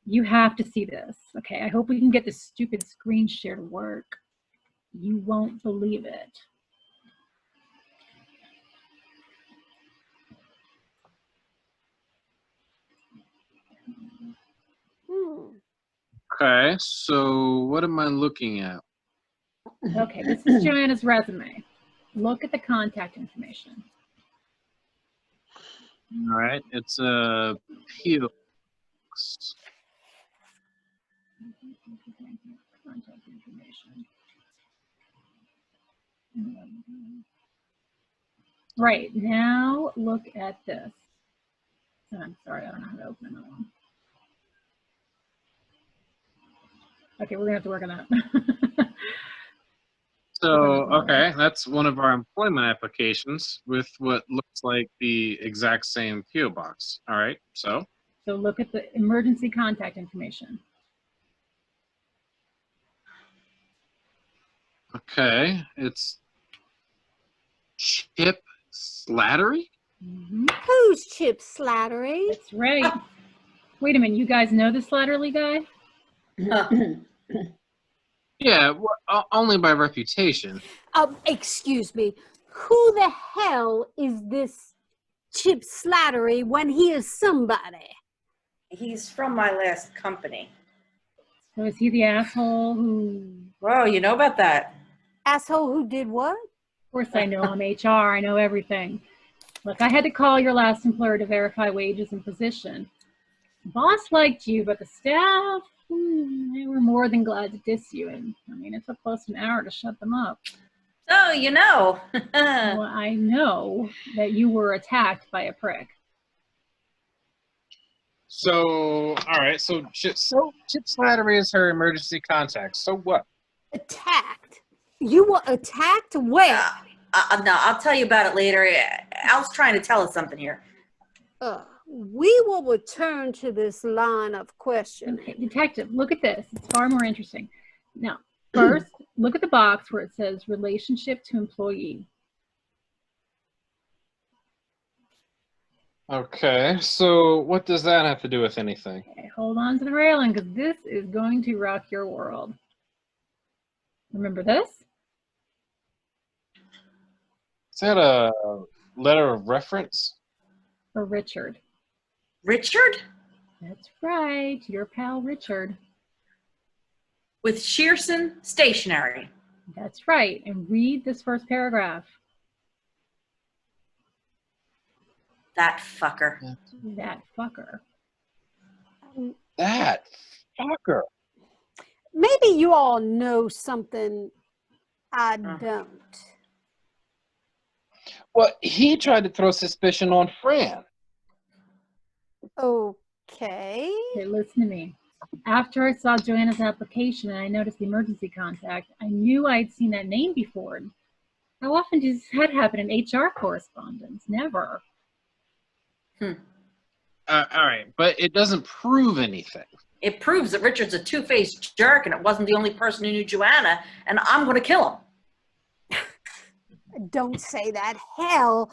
you have to see this. Okay, I hope we can get this stupid screen share to work. You won't believe it. Okay, so what am I looking at? Okay, this is Joanna's resume. Look at the contact information. All right, it's a PO. Contact information. Right, now look at this. I'm sorry, I don't know how to open another one. Okay, we're gonna have to work on that. So, okay, that's one of our employment applications with what looks like the exact same PO box. All right, so So look at the emergency contact information. okay, it's Chip Slattery. Who's Chip Slattery? That's right. Wait a minute, you guys know this Slattery guy? Yeah, only by reputation. Excuse me. Who the hell is this Chip Slattery when he is somebody? He's from my last company. So is he the asshole who? Whoa, you know about that? Asshole who did what? Of course I know, I'm HR, I know everything. Look, I had to call your last employer to verify wages and position. The boss liked you, but the staff, they were more than glad to diss you. And I mean, it took close to an hour to shut them up. So, you know. Well, I know that you were attacked by a prick. So, all right, so Chip Slattery is her emergency contact. So what? Attacked? You were attacked? Where? No, I'll tell you about it later. Al's trying to tell us something here. We will return to this line of questioning. Okay, detective, look at this. It's far more interesting. Now, first, look at the box where it says relationship to employee. Okay, so what does that have to do with anything? Okay, hold on to the railing because this is going to rock your world. Remember this? Is that a letter of reference? For Richard. Richard? That's right, your pal Richard. With Shearson Stationery. That's right, and read this first paragraph. That fucker. That fucker. That fucker. Maybe you all know something I don't. Well, he tried to throw suspicion on Fran. Okay. Okay, listen to me. After I saw Joanna's application and I noticed the emergency contact, I knew I'd seen that name before. How often does that happen in HR correspondence? Never. All right, but it doesn't prove anything. It proves that Richard's a two-faced jerk and it wasn't the only person who knew Joanna, and I'm going to kill him. Don't say that. Hell,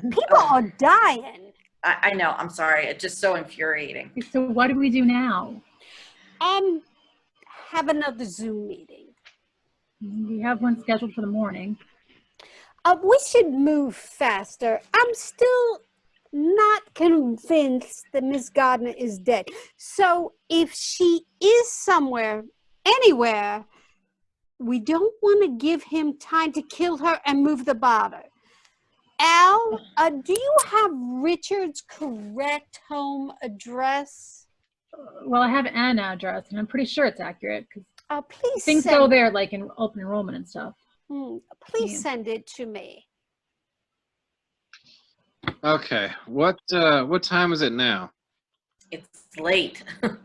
people are dying. I know, I'm sorry. It's just so infuriating. So what do we do now? Have another Zoom meeting. We have one scheduled for the morning. We should move faster. I'm still not convinced that Miss Gardner is dead. So if she is somewhere, anywhere, we don't want to give him time to kill her and move the body. Al, do you have Richard's correct home address? Well, I have an address, and I'm pretty sure it's accurate because Please things send, go there, like in open enrollment and stuff. Please send it to me. Okay, what time is it now? It's late. All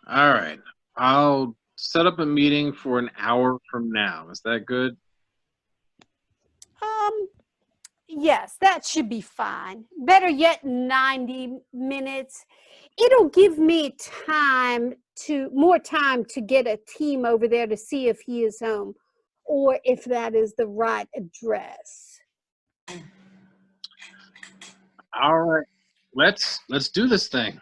right, I'll set up a meeting for an hour from now. Is that good? Yes, that should be fine. Better yet, 90 minutes. It'll give me more time to get a team over there to see if he is home or if that is the right address. All right, let's do this thing.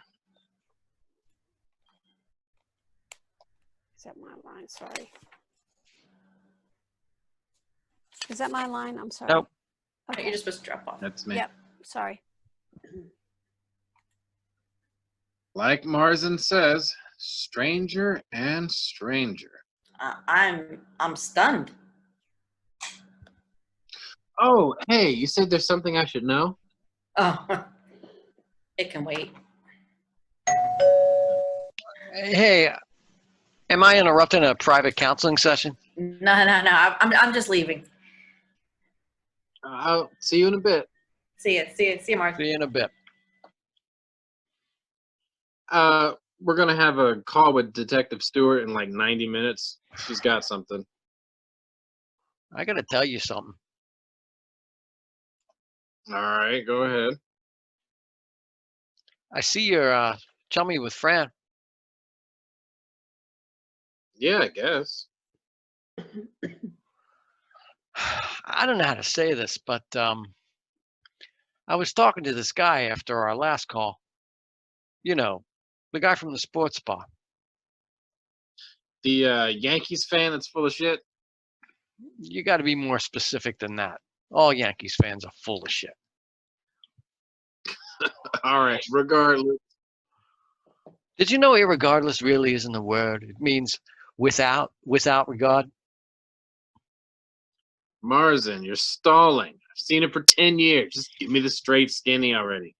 Is that my line? Sorry. Is that my line? I'm sorry. Nope. Okay. You're just supposed to drop off. That's me. Yep. Sorry. Like Marzin says, stranger and stranger. I'm stunned. Oh, hey, you said there's something I should know? Oh, it can wait. Hey, am I interrupting a private counseling session? No. I'm just leaving. I'll see you in a bit. See you, Martha. See you in a bit. We're gonna have a call with Detective Stewart in like 90 minutes. She's got something. I gotta tell you something. All right, go ahead. I see you're chummy with Fran. Yeah, I guess. I don't know how to say this, but I was talking to this guy after our last call. You know, the guy from the sports bar. The Yankees fan that's full of shit. You got to be more specific than that. All Yankees fans are full of shit. All right, regardless. Did you know irregardless really isn't a word? It means without regard. Marzin, you're stalling. I've seen it for 10 years. Just give me the straight skinny already.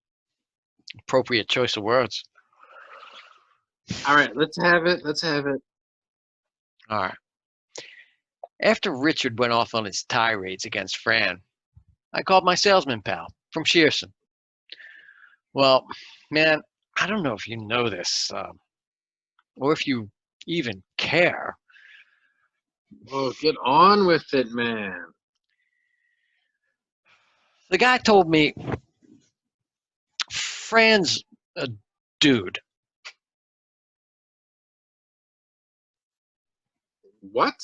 Appropriate choice of words. All right, let's have it. Let's have it. All right. After Richard went off on his tirades against Fran, I called my salesman pal from Shearson. Well, man, I don't know if you know this, or if you even care. Oh, get on with it, man. The guy told me Fran's a dude. What?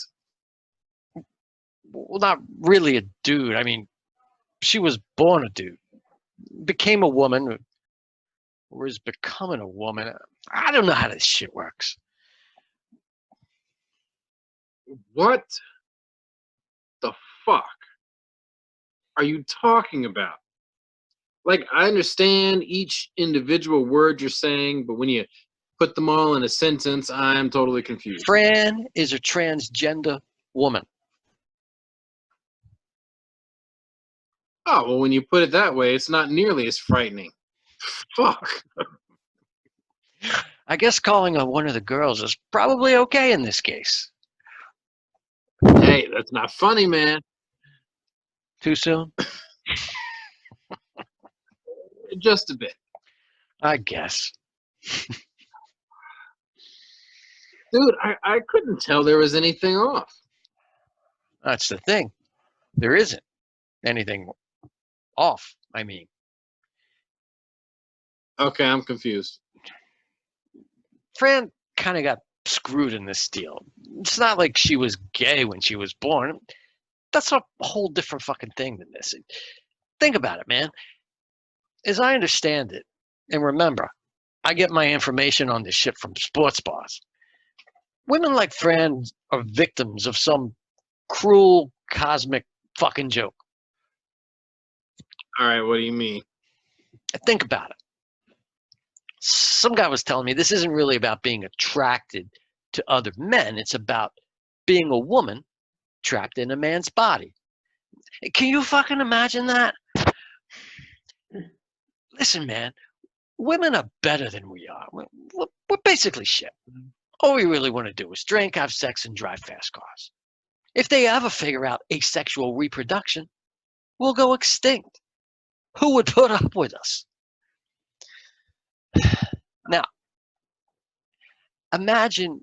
Well, not really a dude. I mean, she was born a dude, became a woman, or is becoming a woman. I don't know how this shit works. What the fuck are you talking about? Like, I understand each individual word you're saying, but when you put them all in a sentence, I'm totally confused. Fran is a transgender woman. Oh, well, when you put it that way, it's not nearly as frightening. Fuck. I guess calling her one of the girls is probably okay in this case. Hey, that's not funny, man. Too soon? Just a bit. I guess. Dude, I couldn't tell there was anything off. That's the thing. There isn't anything off, I mean. Okay, I'm confused. Fran kind of got screwed in this deal. It's not like she was gay when she was born. That's a whole different fucking thing than this. Think about it, man. As I understand it, and remember, I get my information on this shit from sports bars. Women like Fran are victims of some cruel cosmic fucking joke. All right, what do you mean? Think about it. Some guy was telling me this isn't really about being attracted to other men. It's about being a woman trapped in a man's body. Can you fucking imagine that? Listen, man, women are better than we are. We're basically shit. All we really want to do is drink, have sex, and drive fast cars. If they ever figure out asexual reproduction, we'll go extinct. Who would put up with us? Now, imagine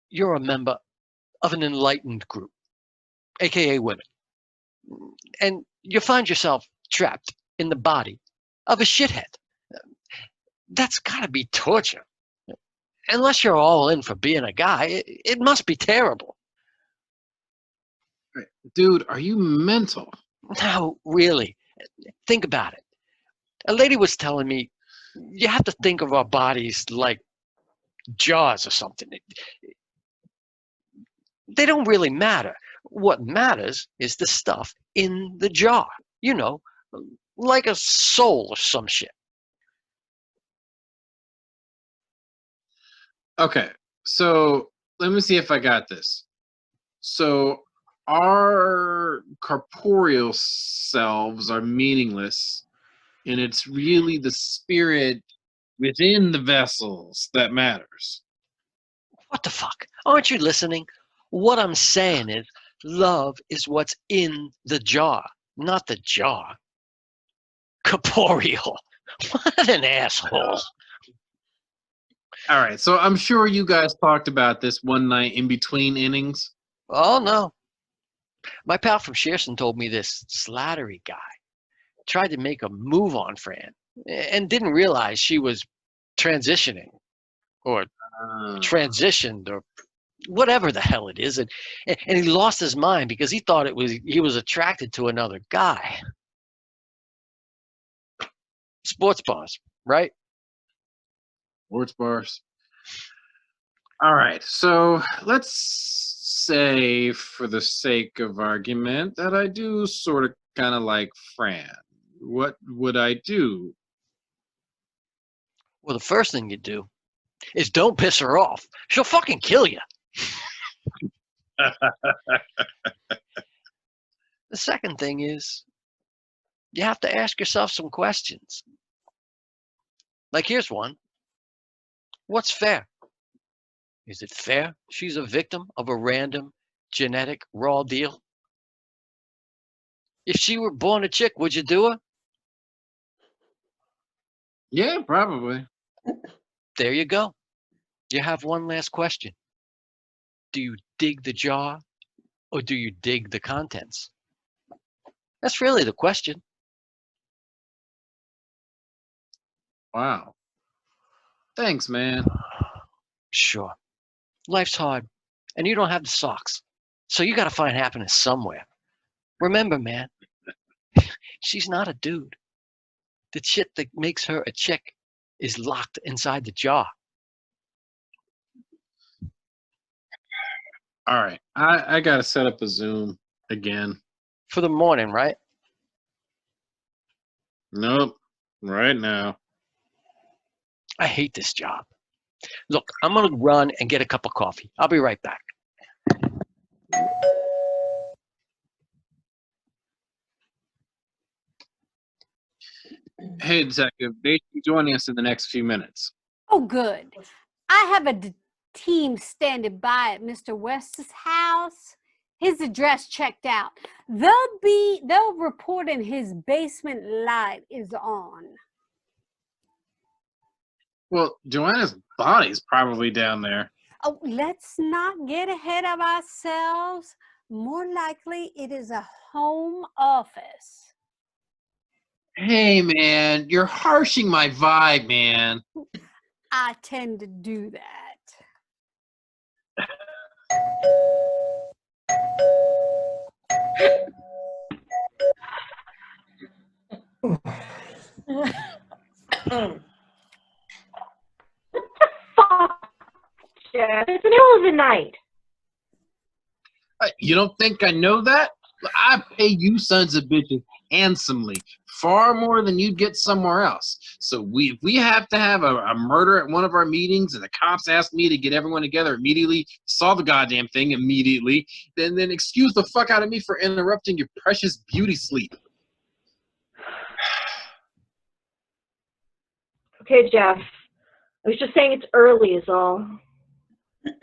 you're a member of an enlightened group, aka women, and you find yourself trapped in the body of a shithead. That's gotta be torture. Unless you're all in for being a guy, it must be terrible. Dude, are you mental? No, really. Think about it. A lady was telling me you have to think of our bodies like jars or something. They don't really matter. What matters is the stuff in the jar. You know, like a soul or some shit. Okay, so let me see if I got this. So our corporeal selves are meaningless, and it's really the spirit within the vessels that matters. What the fuck? Aren't you listening? What I'm saying is love is what's in the jar, not the jaw. Corporeal. What an asshole. All right, so I'm sure you guys talked about this one night in between innings. Oh, no. My pal from Shearson told me this Slattery guy tried to make a move on Fran and didn't realize she was transitioning or transitioned or whatever the hell it is. And he lost his mind because he thought he was attracted to another guy. Sports bars, right? Sports bars. All right, so let's say, for the sake of argument, that I do sort of kind of like Fran. What would I do? Well, the first thing you do is don't piss her off. She'll fucking kill you. The second thing is you have to ask yourself some questions. Like, here's one. What's fair? Is it fair she's a victim of a random genetic raw deal? If she were born a chick, would you do her? Yeah, probably. There you go. You have one last question. Do you dig the jar or do you dig the contents? That's really the question. Wow. Thanks, man. Sure. Life's hard, and you don't have the socks. So you got to find happiness somewhere. Remember, man, she's not a dude. The shit that makes her a chick is locked inside the jar. All right, I got to set up a Zoom again. For the morning, right? Nope, right now. I hate this job. Look, I'm going to run and get a cup of coffee. I'll be right back. Hey, Detective, they should be joining us in the next few minutes. Oh, good. I have a team standing by at Mr. West's house. His address checked out. They'll report in his basement light is on. Well, Joanna's body's probably down there. Oh, let's not get ahead of ourselves. More likely, it is a home office. Hey, man, you're harshing my vibe, man. I tend to do that. Fuck, Jeff. It's the middle of the night. You don't think I know that? I pay you sons of bitches handsomely, far more than you'd get somewhere else. So if we have to have a murder at one of our meetings and the cops ask me to get everyone together immediately, solve the goddamn thing immediately, then excuse the fuck out of me for interrupting your precious beauty sleep. Okay, Jeff. I was just saying it's early is all.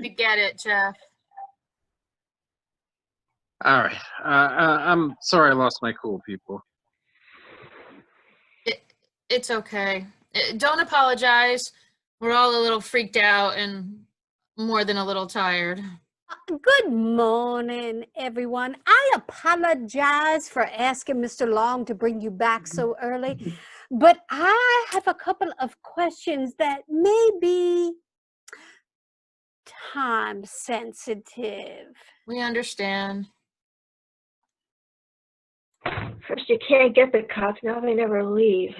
We get it, Jeff. All right. I'm sorry I lost my cool, people. It's okay. Don't apologize. We're all a little freaked out and more than a little tired. Good morning, everyone. I apologize for asking Mr. Long to bring you back so early, but I have a couple of questions that may be time sensitive. We understand. First you can't get the cops, now they never leave.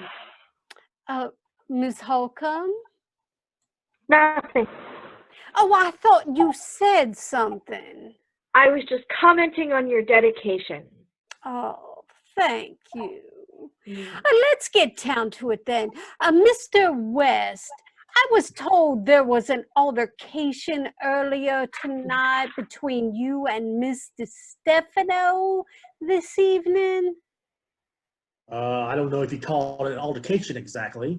Ms. Holcomb? Nothing. Oh, I thought you said something. I was just commenting on your dedication. Oh, thank you. Let's get down to it then. Mr. West, I was told there was an altercation earlier tonight between you and Mr. Stefano this evening. I don't know if you call it an altercation exactly.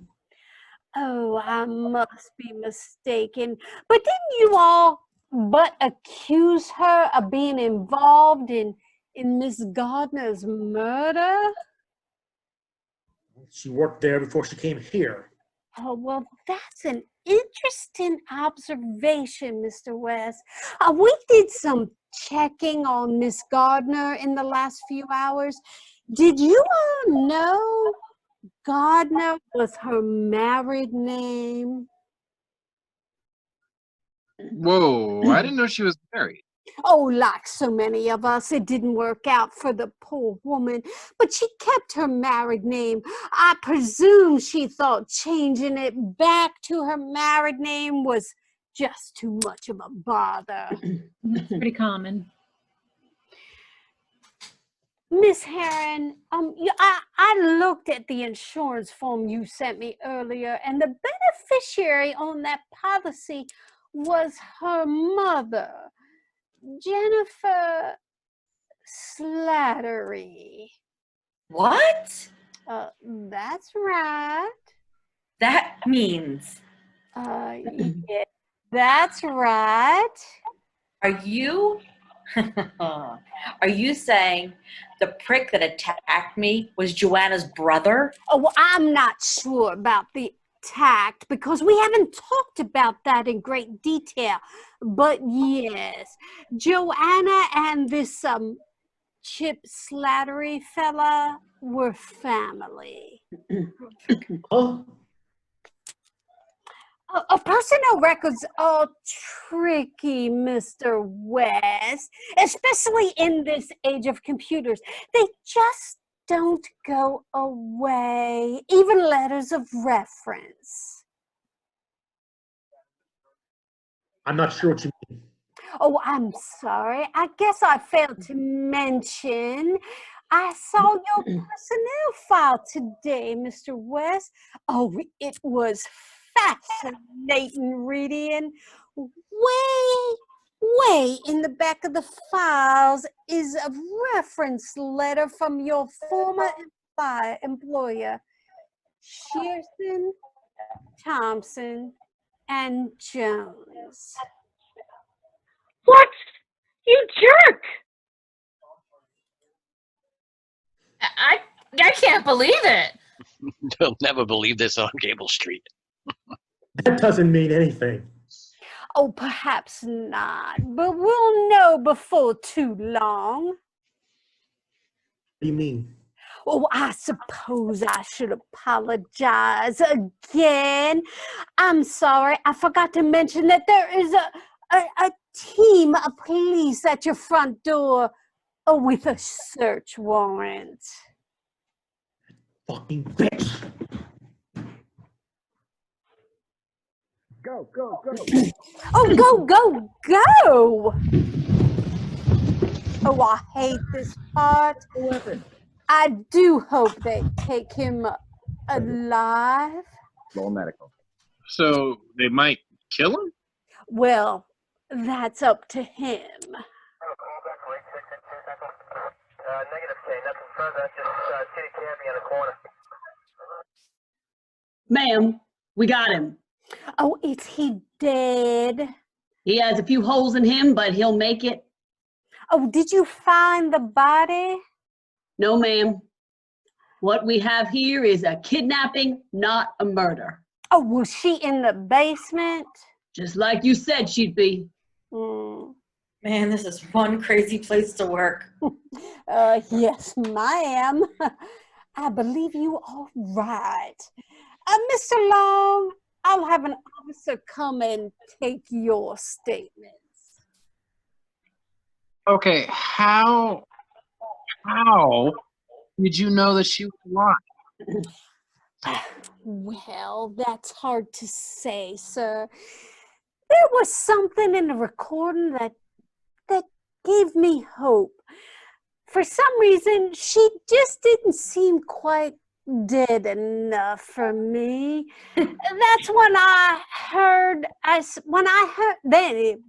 Oh, I must be mistaken. But didn't you all but accuse her of being involved in in Miss Gardner's murder? She worked there before she came here. Oh, well, that's an interesting observation, Mr. West. We did some checking on Miss Gardner in the last few hours. Did you all know Gardner was her married name? Whoa, I didn't know she was married. Oh, like so many of us, it didn't work out for the poor woman, but she kept her married name. I presume she thought changing it back to her married name was just too much of a bother. It's pretty common. Miss Heron, I looked at the insurance form you sent me earlier, and the beneficiary on that policy was her mother, Jennifer Slattery. What? That's right. That means, Yeah, that's right. are you are you saying the prick that attacked me was Joanna's brother? Oh, well, I'm not sure about the tact because we haven't talked about that in great detail. But yes, Joanna and this Chip Slattery fella were family. Huh? Personnel records are tricky, Mr. West, especially in this age of computers. They just don't go away, even letters of reference. I'm not sure what you mean. Oh, I'm sorry. I guess I failed to mention. I saw your personnel file today, Mr. West. Oh, it was fascinating reading. Way in the back of the files is a reference letter from your former employer, Shearson, Thompson, and Jones. What? You jerk! I can't believe it. You'll never believe this on Gable Street. That doesn't mean anything. Oh, perhaps not, but we'll know before too long. What do you mean? Oh, I suppose I should apologize again. I'm sorry, I forgot to mention that there is a team of police at your front door with a search warrant. Fucking bitch. Go, go, go. Oh, go! Oh, I hate this part. Weapon. I do hope they take him alive. Roll medical. So they might kill him? Well, that's up to him. Negative K, nothing further, just city camping in the corner. Ma'am, we got him. Oh, is he dead? He has a few holes in him, but he'll make it. Oh, did you find the body? No, ma'am. What we have here is a kidnapping, not a murder. Oh, was she in the basement? Just like you said she'd be. Man, this is one crazy place to work. Yes, ma'am. I believe you are right. Mr. Long, I'll have an officer come and take your statements. Okay, how did you know that she was alive? Well, that's hard to say, sir. There was something in the recording that gave me hope. For some reason, she just didn't seem quite dead enough for me. That's when I heard then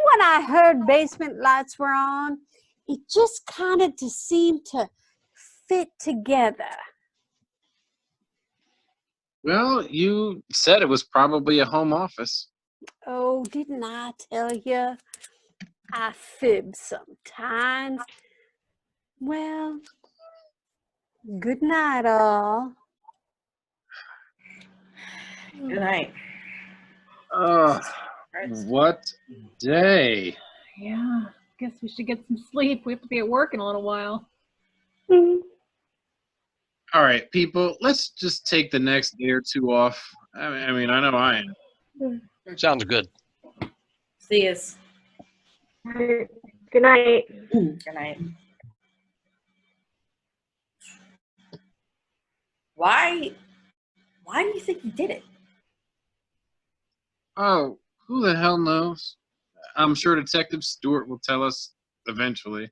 when I heard basement lights were on, it just kind of just seemed to fit together. Well, you said it was probably a home office. Oh, didn't I tell you? I fib sometimes. Well, good night, all. Good night. Oh, what day. Yeah, guess we should get some sleep. We have to be at work in a little while. All right, people, let's just take the next day or two off. I mean, I know I am. Sounds good. See yous. Good night. Good night. Why do you think he did it? Oh, who the hell knows? I'm sure Detective Stewart will tell us eventually.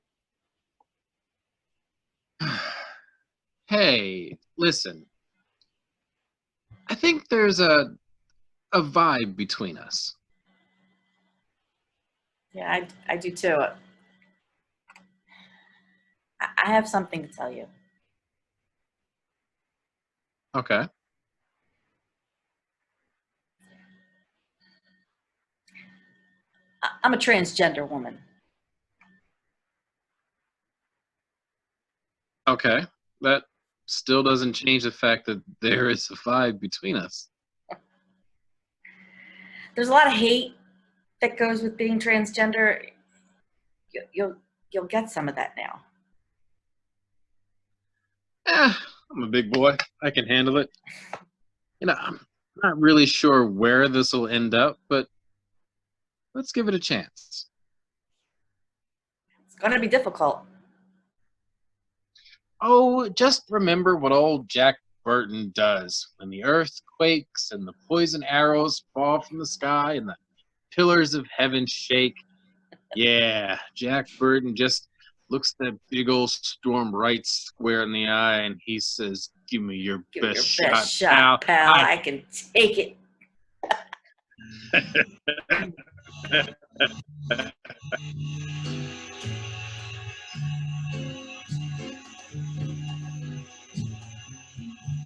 Hey, listen. I think there's a vibe between us. Yeah, I do too. I have something to tell you. Okay. I'm a transgender woman. Okay. That still doesn't change the fact that there is a vibe between us. There's a lot of hate that goes with being transgender. You'll get some of that now. I'm a big boy. I can handle it. I'm not really sure where this will end up, but let's give it a chance. It's going to be difficult. Oh, just remember what old Jack Burton does. When the earth quakes and the poison arrows fall from the sky and the pillars of heaven shake. Yeah, Jack Burton just looks that big old storm right square in the eye and he says, "Give me your Give me best your best shot, pal. I can take it."